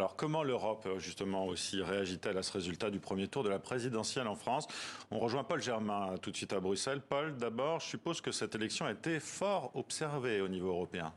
Alors comment l'Europe, justement, aussi réagit-elle à ce résultat du premier tour de la présidentielle en France? On rejoint Paul Germain tout de suite à Bruxelles. Paul, d'abord, je suppose que cette élection a été fort observée au niveau européen.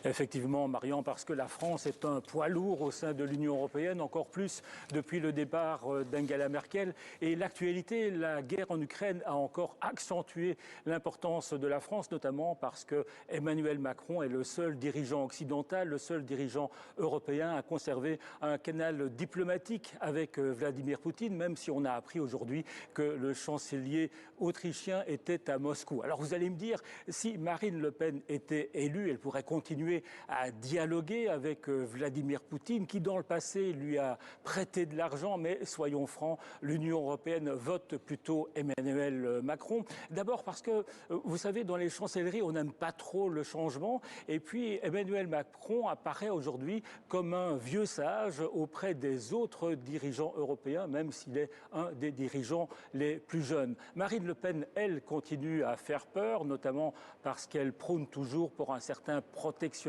Effectivement, Marian, parce que la France est un poids lourd au sein de l'Union européenne, encore plus depuis le départ d'Angela Merkel. Et l'actualité, la guerre en Ukraine a encore accentué l'importance de la France, notamment parce que Emmanuel Macron est le seul dirigeant occidental, le seul dirigeant européen à conserver un canal diplomatique avec Vladimir Poutine, même si on a appris aujourd'hui que le chancelier autrichien était à Moscou. Alors vous allez me dire, si Marine Le Pen était élue, elle pourrait continuer à dialoguer avec Vladimir Poutine, qui dans le passé lui a prêté de l'argent, mais soyons francs, l'Union européenne vote plutôt Emmanuel Macron. D'abord parce que, vous savez, dans les chancelleries, on n'aime pas trop le changement, et puis Emmanuel Macron apparaît aujourd'hui comme un vieux sage auprès des autres dirigeants européens, même s'il est un des dirigeants les plus jeunes. Marine Le Pen, elle, continue à faire peur, notamment parce qu'elle prône toujours pour un certain protectionnisme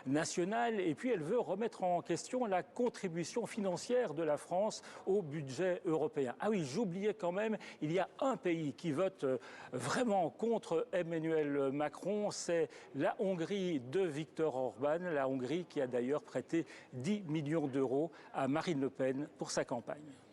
national, et puis elle veut remettre en question la contribution financière de la France au budget européen. Ah oui, j'oubliais quand même, il y a un pays qui vote vraiment contre Emmanuel Macron, c'est la Hongrie de Viktor Orban, la Hongrie qui a d'ailleurs prêté 10 millions d'euros à Marine Le Pen pour sa campagne.